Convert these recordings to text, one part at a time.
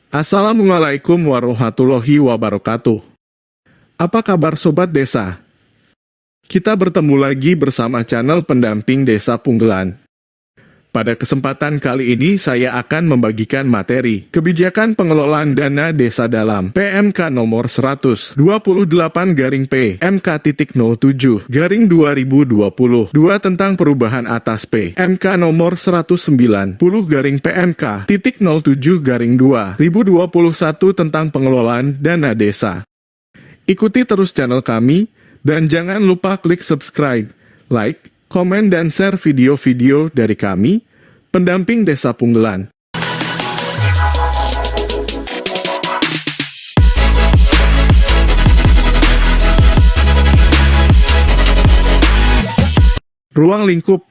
Assalamualaikum warahmatullahi wabarakatuh. Apa kabar Sobat Desa? Kita bertemu lagi bersama channel pendamping Desa Punggelan. Pada kesempatan kali ini saya akan membagikan materi kebijakan pengelolaan dana desa dalam PMK nomor 128-P MK.07-2022 tentang perubahan atas PMK nomor 190-PMK.07-2021 tentang pengelolaan dana desa. Ikuti terus channel kami dan jangan lupa klik subscribe, like, komen dan share video-video dari kami, pendamping Desa Punggelan. Ruang lingkup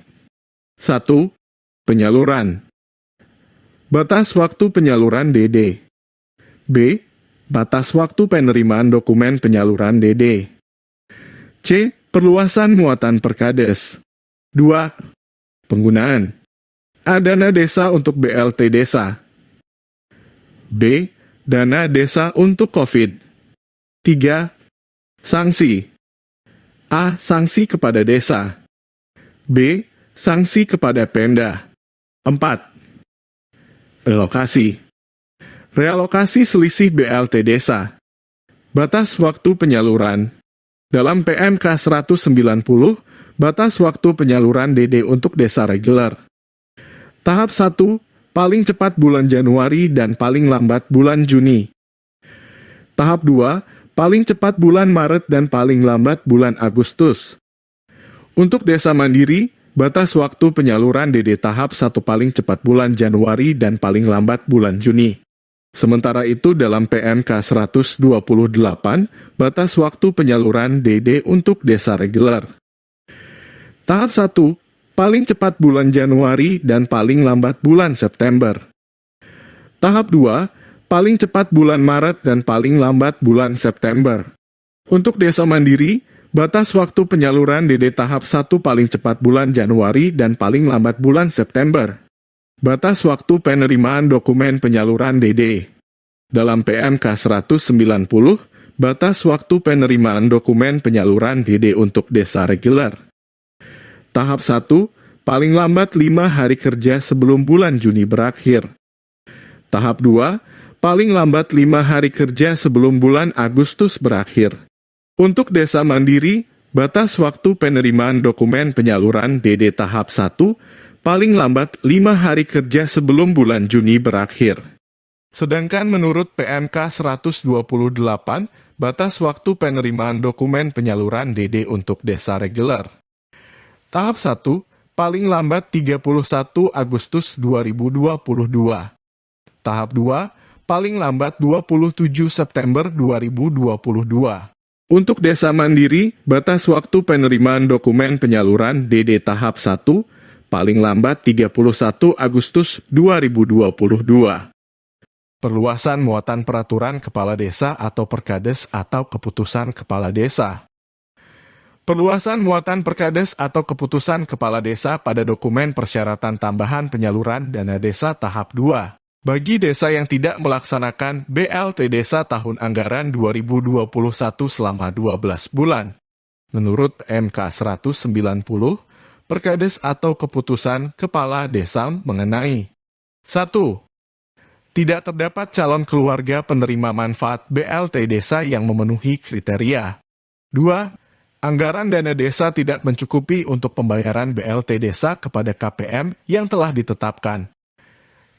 1. Penyaluran. Batas waktu penyaluran DD. B. Batas waktu penerimaan dokumen penyaluran DD. C. Perluasan muatan Perkades. 2. Penggunaan dana desa untuk BLT desa. B. Dana desa untuk COVID. 3. Sanksi. A. Sanksi kepada desa. B. Sanksi kepada Pemda. 4. Relokasi. Realokasi selisih BLT desa. Batas waktu penyaluran. Dalam PMK 190, batas waktu penyaluran DD untuk desa reguler. Tahap 1, paling cepat bulan Januari dan paling lambat bulan Juni. Tahap 2, paling cepat bulan Maret dan paling lambat bulan Agustus. Untuk desa mandiri, batas waktu penyaluran DD tahap 1 paling cepat bulan Januari dan paling lambat bulan Juni. Sementara itu dalam PMK 128, batas waktu penyaluran DD untuk desa reguler. Tahap 1, paling cepat bulan Januari dan paling lambat bulan September. Tahap 2, paling cepat bulan Maret dan paling lambat bulan September. Untuk desa mandiri, batas waktu penyaluran DD tahap 1 paling cepat bulan Januari dan paling lambat bulan September. Batas waktu penerimaan dokumen penyaluran DD. Dalam PMK 190, batas waktu penerimaan dokumen penyaluran DD untuk desa reguler. Tahap 1, paling lambat 5 hari kerja sebelum bulan Juni berakhir. Tahap 2, paling lambat 5 hari kerja sebelum bulan Agustus berakhir. Untuk desa mandiri, batas waktu penerimaan dokumen penyaluran DD tahap 1, paling lambat 5 hari kerja sebelum bulan Juni berakhir. Sedangkan menurut PMK 128, batas waktu penerimaan dokumen penyaluran DD untuk desa reguler. Tahap 1, paling lambat 31 Agustus 2022. Tahap 2, paling lambat 27 September 2022. Untuk desa mandiri, batas waktu penerimaan dokumen penyaluran DD tahap 1, paling lambat 31 Agustus 2022. Perluasan muatan peraturan kepala desa atau Perkades atau keputusan kepala desa. Perluasan muatan Perkades atau keputusan kepala desa pada dokumen persyaratan tambahan penyaluran dana desa tahap 2. Bagi desa yang tidak melaksanakan BLT desa tahun anggaran 2021 selama 12 bulan. Menurut MK 190, Perkades atau keputusan kepala desa mengenai 1. Tidak terdapat calon keluarga penerima manfaat BLT desa yang memenuhi kriteria. 2. Anggaran dana desa tidak mencukupi untuk pembayaran BLT desa kepada KPM yang telah ditetapkan.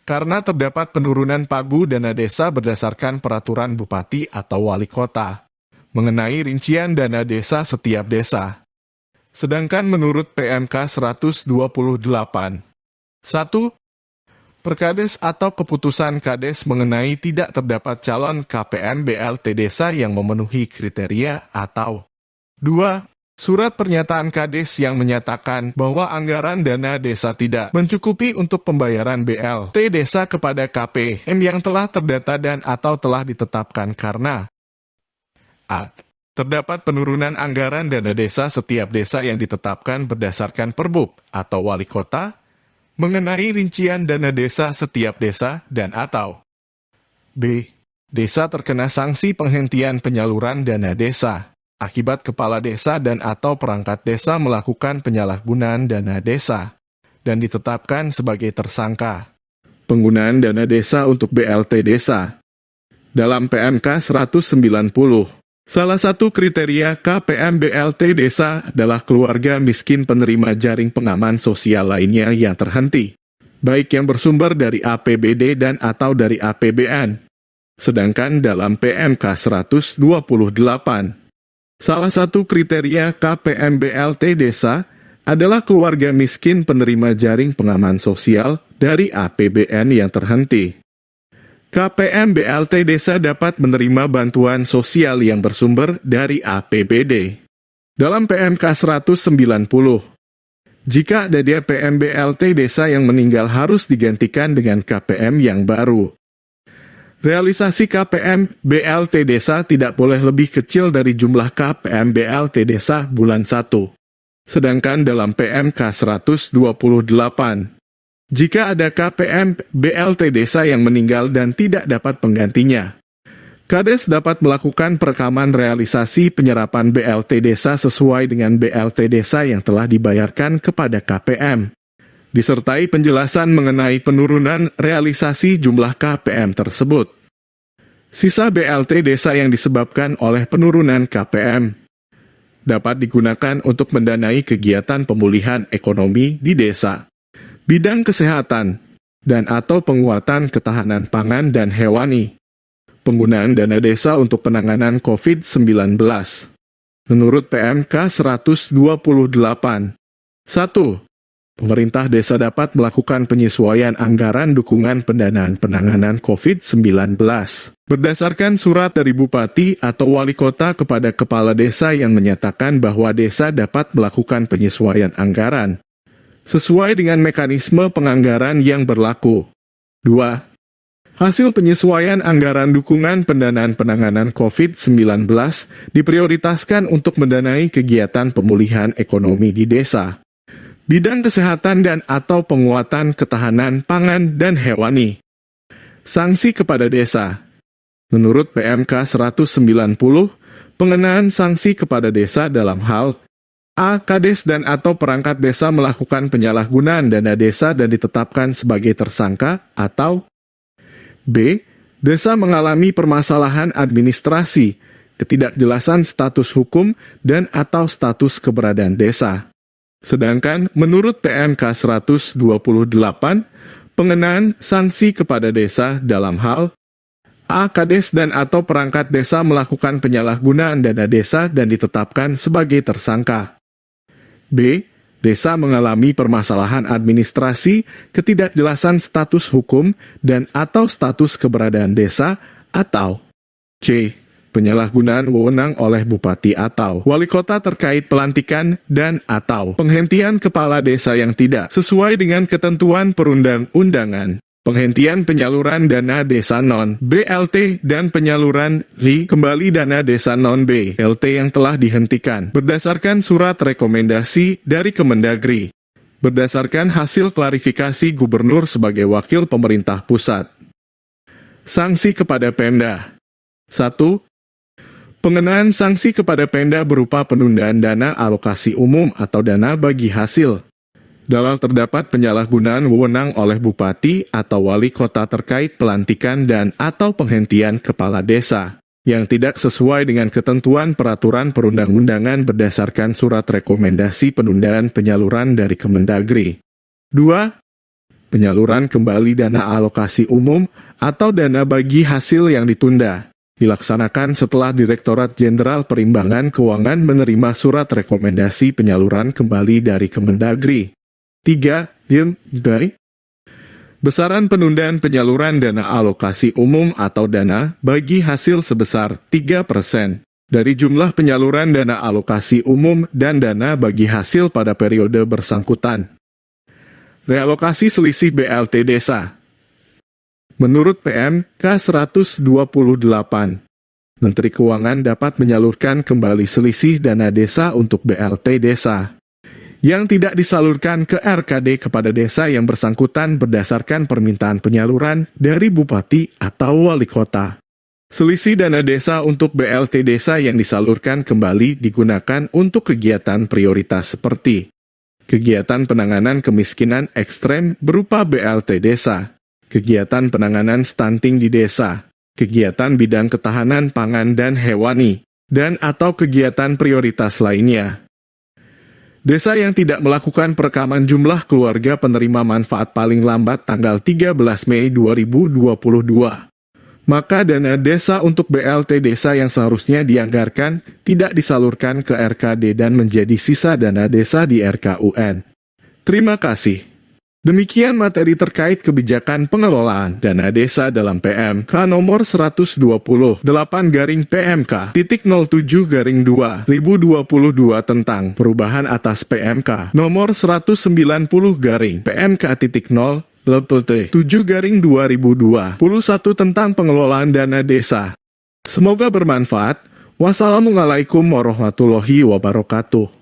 Karena terdapat penurunan pagu dana desa berdasarkan peraturan bupati atau wali kota mengenai rincian dana desa setiap desa. Sedangkan menurut PMK 128, 1. Perkades atau keputusan Kades mengenai tidak terdapat calon KPM BLT desa yang memenuhi kriteria atau 2. Surat pernyataan Kades yang menyatakan bahwa anggaran dana desa tidak mencukupi untuk pembayaran BLT desa kepada KPM yang telah terdata dan atau telah ditetapkan karena A. Terdapat penurunan anggaran dana desa setiap desa yang ditetapkan berdasarkan Perbub atau wali kota mengenai rincian dana desa setiap desa dan atau B. Desa terkena sanksi penghentian penyaluran dana desa akibat kepala desa dan atau perangkat desa melakukan penyalahgunaan dana desa dan ditetapkan sebagai tersangka. Penggunaan dana desa untuk BLT desa. Dalam PMK 190, salah satu kriteria KPM BLT desa adalah keluarga miskin penerima jaring pengaman sosial lainnya yang terhenti, baik yang bersumber dari APBD dan atau dari APBN. Sedangkan dalam PMK 128, salah satu kriteria KPM BLT desa adalah keluarga miskin penerima jaring pengaman sosial dari APBN yang terhenti. KPM BLT desa dapat menerima bantuan sosial yang bersumber dari APBD. Dalam PMK 190, jika ada PM BLT desa yang meninggal harus digantikan dengan KPM yang baru. Realisasi KPM BLT desa tidak boleh lebih kecil dari jumlah KPM BLT desa bulan 1. Sedangkan dalam PMK 128, jika ada KPM BLT desa yang meninggal dan tidak dapat penggantinya, Kades dapat melakukan perekaman realisasi penyerapan BLT desa sesuai dengan BLT desa yang telah dibayarkan kepada KPM, disertai penjelasan mengenai penurunan realisasi jumlah KPM tersebut. Sisa BLT desa yang disebabkan oleh penurunan KPM dapat digunakan untuk mendanai kegiatan pemulihan ekonomi di desa, bidang kesehatan, dan atau penguatan ketahanan pangan dan hewani. Penggunaan dana desa untuk penanganan COVID-19. Menurut PMK 128, 1. Pemerintah desa dapat melakukan penyesuaian anggaran dukungan pendanaan penanganan COVID-19 berdasarkan surat dari Bupati atau Wali Kota kepada Kepala Desa yang menyatakan bahwa desa dapat melakukan penyesuaian anggaran sesuai dengan mekanisme penganggaran yang berlaku. 2. Hasil penyesuaian anggaran dukungan pendanaan penanganan COVID-19 diprioritaskan untuk mendanai kegiatan pemulihan ekonomi di desa, bidang kesehatan dan atau penguatan ketahanan pangan dan hewani. Sanksi kepada desa. Menurut PMK 190, pengenaan sanksi kepada desa dalam hal A. Kades dan atau perangkat desa melakukan penyalahgunaan dana desa dan ditetapkan sebagai tersangka, atau B. Desa mengalami permasalahan administrasi, ketidakjelasan status hukum dan atau status keberadaan desa. Sedangkan menurut PMK 128, pengenaan sanksi kepada desa dalam hal A. Kades dan atau perangkat desa melakukan penyalahgunaan dana desa dan ditetapkan sebagai tersangka. B. Desa mengalami permasalahan administrasi, ketidakjelasan status hukum, dan atau status keberadaan desa, atau C. Penyalahgunaan wewenang oleh Bupati atau Wali Kota terkait pelantikan dan atau penghentian kepala desa yang tidak sesuai dengan ketentuan perundang-undangan, penghentian penyaluran dana desa non-BLT dan penyaluran kembali dana desa non-BLT yang telah dihentikan berdasarkan surat rekomendasi dari Kemendagri, berdasarkan hasil klarifikasi Gubernur sebagai wakil pemerintah pusat. Sanksi kepada Pemda. 1. Pengenaan sanksi kepada Pemda berupa penundaan dana alokasi umum atau dana bagi hasil dalam terdapat penyalahgunaan wewenang oleh Bupati atau Wali Kota terkait pelantikan dan atau penghentian kepala desa yang tidak sesuai dengan ketentuan peraturan perundang-undangan berdasarkan surat rekomendasi penundaan penyaluran dari Kemendagri. 2. Penyaluran kembali dana alokasi umum atau dana bagi hasil yang ditunda dilaksanakan setelah Direktorat Jenderal Perimbangan Keuangan menerima surat rekomendasi penyaluran kembali dari Kemendagri. 3. Besaran penundaan penyaluran dana alokasi umum atau dana bagi hasil sebesar 3% dari jumlah penyaluran dana alokasi umum dan dana bagi hasil pada periode bersangkutan. Realokasi selisih BLT desa. Menurut PMK 128, Menteri Keuangan dapat menyalurkan kembali selisih dana desa untuk BLT desa yang tidak disalurkan ke RKD kepada desa yang bersangkutan berdasarkan permintaan penyaluran dari bupati atau wali kota. Selisih dana desa untuk BLT desa yang disalurkan kembali digunakan untuk kegiatan prioritas seperti kegiatan penanganan kemiskinan ekstrem berupa BLT desa, kegiatan penanganan stunting di desa, kegiatan bidang ketahanan pangan dan hewani, dan atau kegiatan prioritas lainnya. Desa yang tidak melakukan perekaman jumlah keluarga penerima manfaat paling lambat tanggal 13 Mei 2022, maka dana desa untuk BLT desa yang seharusnya dianggarkan tidak disalurkan ke RKD dan menjadi sisa dana desa di RKUN. Terima kasih. Demikian materi terkait kebijakan pengelolaan dana desa dalam PMK nomor 128/PMK.07/2022 tentang perubahan atas PMK nomor 190/PMK.0/7/2021 tentang pengelolaan dana desa. Semoga bermanfaat. Wassalamualaikum warahmatullahi wabarakatuh.